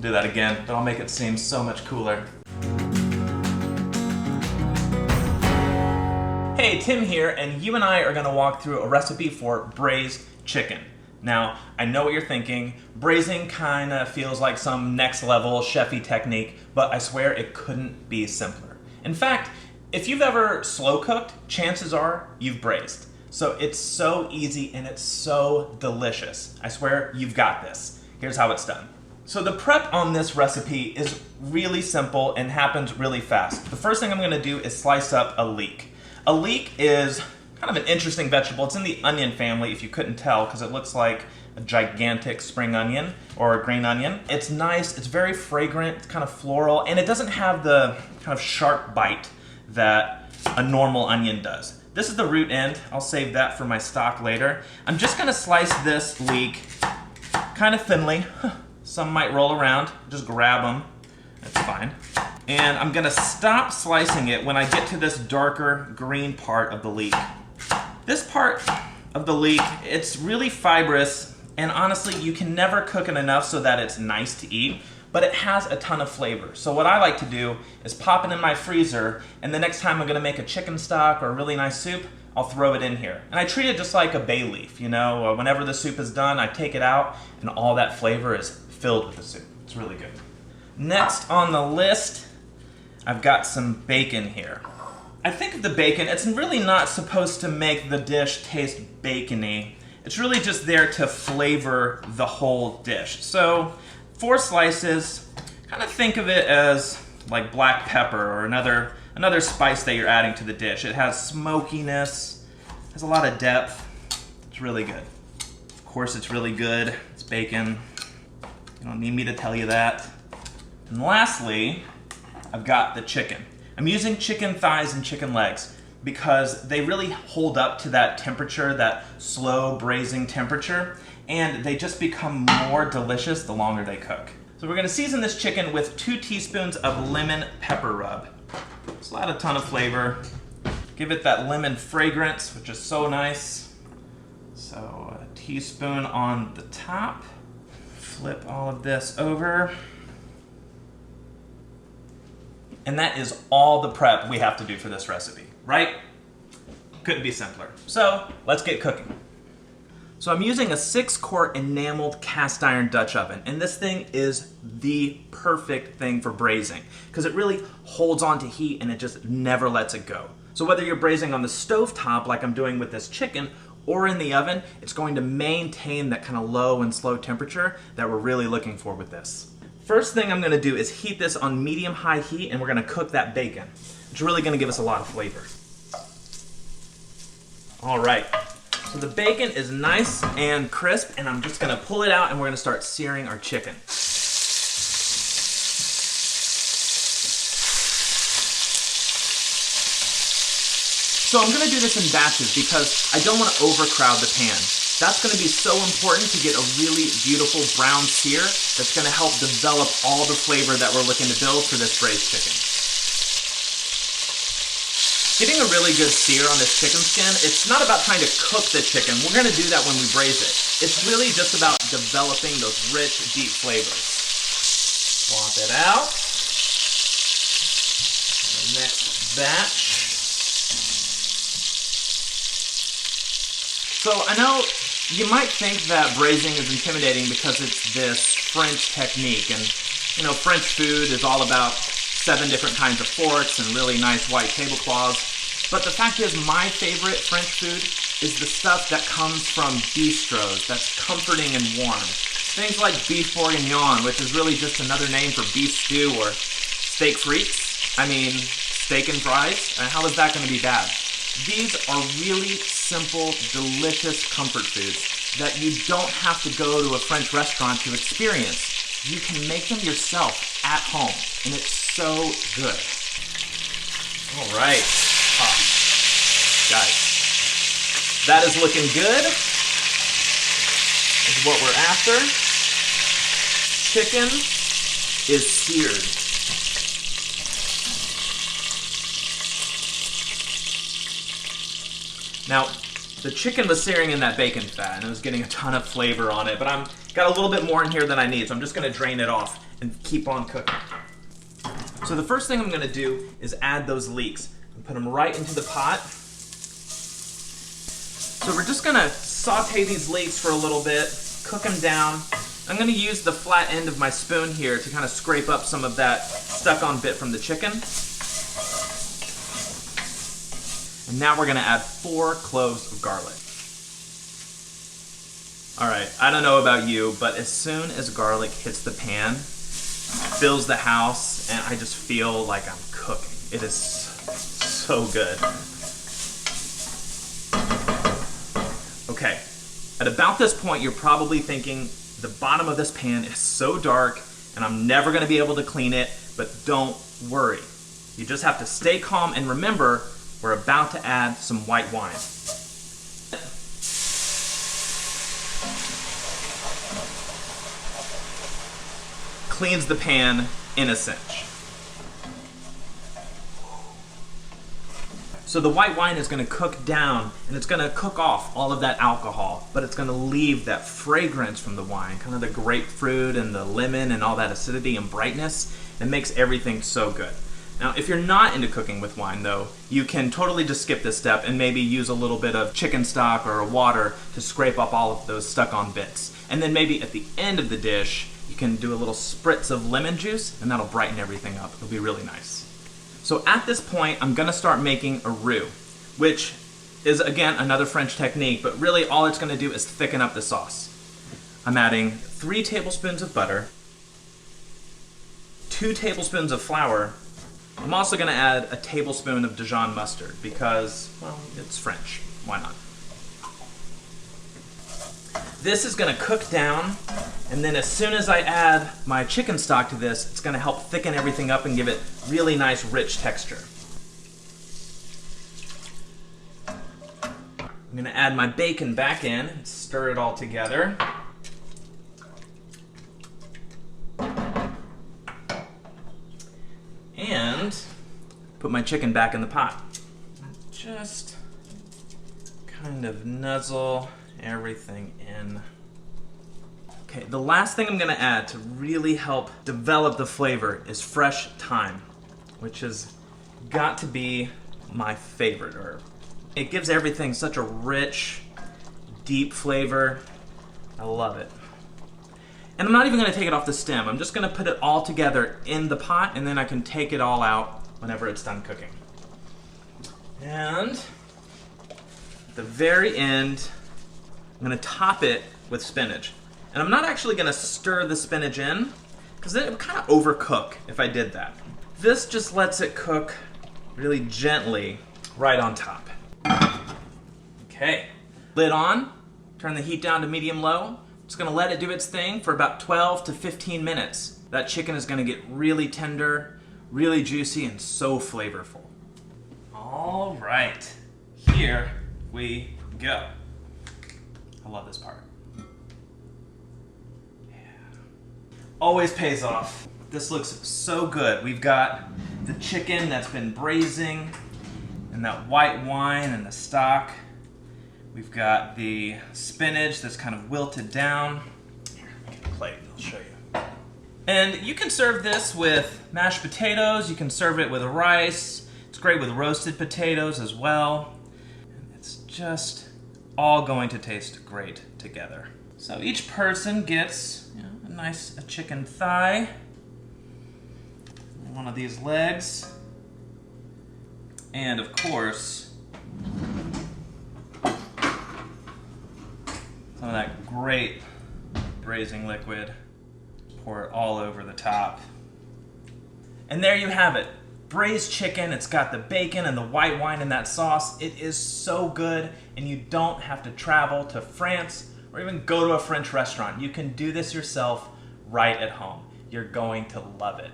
do that again, but I'll make it seem so much cooler. Hey, Tim here, and you and I are gonna walk through a recipe for braised chicken. Now, I know what you're thinking. Braising kinda feels like some next level chefy technique, but I swear it couldn't be simpler. In fact, if you've ever slow cooked, chances are you've braised. So it's so easy and it's so delicious. I swear you've got this. Here's how it's done. So the prep on this recipe is really simple and happens really fast. The first thing I'm gonna do is slice up a leek. A leek is kind of an interesting vegetable. It's in the onion family, if you couldn't tell, because it looks like a gigantic spring onion or a green onion. It's nice, it's very fragrant, it's kind of floral, and it doesn't have the kind of sharp bite that a normal onion does. This is the root end. I'll save that for my stock later. I'm just gonna slice this leek kind of thinly. Some might roll around, just grab them, that's fine. And I'm gonna stop slicing it when I get to this darker green part of the leek. This part of the leek, it's really fibrous, and honestly, you can never cook it enough so that it's nice to eat, but it has a ton of flavor. So what I like to do is pop it in my freezer, and the next time I'm gonna make a chicken stock or a really nice soup, I'll throw it in here. And I treat it just like a bay leaf, you know? Whenever the soup is done, I take it out, and all that flavor is filled with the soup. It's really good. Next on the list, I've got some bacon here. I think of the bacon, it's really not supposed to make the dish taste bacony. It's really just there to flavor the whole dish. So 4 slices, kind of think of it as like black pepper or another spice that you're adding to the dish. It has smokiness, has a lot of depth. It's really good. Of course it's really good. It's bacon. You don't need me to tell you that. And lastly, I've got the chicken. I'm using chicken thighs and chicken legs because they really hold up to that temperature, that slow braising temperature, and they just become more delicious the longer they cook. So we're gonna season this chicken with 2 teaspoons of lemon pepper rub. Just add a ton of flavor. Give it that lemon fragrance, which is so nice. So a teaspoon on the top. Flip all of this over. And that is all the prep we have to do for this recipe, right? Couldn't be simpler. So let's get cooking. So I'm using a 6-quart enameled cast iron Dutch oven, and this thing is the perfect thing for braising because it really holds on to heat and it just never lets it go. So whether you're braising on the stovetop like I'm doing with this chicken or in the oven, it's going to maintain that kind of low and slow temperature that we're really looking for with this. First thing I'm gonna do is heat this on medium-high heat, and we're gonna cook that bacon. It's really gonna give us a lot of flavor. All right, so the bacon is nice and crisp, and I'm just gonna pull it out and we're gonna start searing our chicken. So I'm gonna do this in batches because I don't wanna overcrowd the pan. That's gonna be so important to get a really beautiful brown sear that's gonna help develop all the flavor that we're looking to build for this braised chicken. Getting a really good sear on this chicken skin, it's not about trying to cook the chicken. We're gonna do that when we braise it. It's really just about developing those rich, deep flavors. Swap it out. The next batch. So I know you might think that braising is intimidating because it's this French technique, and you know, French food is all about 7 different kinds of forks and really nice white tablecloths. But the fact is, my favorite French food is the stuff that comes from bistros, that's comforting and warm. Things like beef bourguignon, which is really just another name for beef stew, or steak frites. I mean, steak and fries. And how is that going to be bad? These are really simple, delicious comfort foods that you don't have to go to a French restaurant to experience. You can make them yourself at home, and it's so good. All right, guys, that is looking good. This is what we're after. Chicken is seared. Now, The chicken was searing in that bacon fat, and it was getting a ton of flavor on it, but I'm got a little bit more in here than I need, so I'm just gonna drain it off and keep on cooking. So the first thing I'm gonna do is add those leeks and put them right into the pot. So we're just gonna saute these leeks for a little bit, cook them down. I'm gonna use the flat end of my spoon here to kind of scrape up some of that stuck-on bit from the chicken. And now we're gonna add 4 cloves of garlic. All right, I don't know about you, but as soon as garlic hits the pan, fills the house, and I just feel like I'm cooking. It is so good. Okay, at about this point, you're probably thinking, the bottom of this pan is so dark, and I'm never gonna be able to clean it, but don't worry. You just have to stay calm, and remember, we're about to add some white wine. Cleans the pan in a cinch. So the white wine is going to cook down, and it's going to cook off all of that alcohol, but it's going to leave that fragrance from the wine, kind of the grapefruit and the lemon and all that acidity and brightness. It makes everything so good. Now, if you're not into cooking with wine, though, you can totally just skip this step and maybe use a little bit of chicken stock or water to scrape up all of those stuck-on bits. And then maybe at the end of the dish, you can do a little spritz of lemon juice, and that'll brighten everything up. It'll be really nice. So at this point, I'm gonna start making a roux, which is, again, another French technique, but really all it's gonna do is thicken up the sauce. I'm adding 3 tablespoons of butter, 2 tablespoons of flour. I'm also gonna add a tablespoon of Dijon mustard because, well, it's French. Why not? This is gonna cook down, and then as soon as I add my chicken stock to this, it's gonna help thicken everything up and give it really nice, rich texture. I'm gonna add my bacon back in and stir it all together. And put my chicken back in the pot. Just kind of nuzzle everything in. Okay, the last thing I'm gonna add to really help develop the flavor is fresh thyme, which has got to be my favorite herb. It gives everything such a rich, deep flavor. I love it. And I'm not even gonna take it off the stem. I'm just gonna put it all together in the pot, and then I can take it all out whenever it's done cooking. And at the very end, I'm gonna top it with spinach. And I'm not actually gonna stir the spinach in, because it would kind of overcook if I did that. This just lets it cook really gently right on top. Okay, lid on, turn the heat down to medium-low. Just gonna let it do its thing for about 12 to 15 minutes. That chicken is gonna get really tender, really juicy, and so flavorful. All right, here we go. I love this part. Yeah. Always pays off. This looks so good. We've got the chicken that's been braising, and that white wine and the stock. We've got the spinach that's kind of wilted down. Here, let me get a plate and I'll show you. And you can serve this with mashed potatoes. You can serve it with rice. It's great with roasted potatoes as well. And it's just all going to taste great together. So each person gets, you know, a nice chicken thigh, one of these legs, and of course, some of that great braising liquid. Pour it all over the top. And there you have it. Braised chicken. It's got the bacon and the white wine in that sauce. It is so good, and you don't have to travel to France or even go to a French restaurant. You can do this yourself right at home. You're going to love it.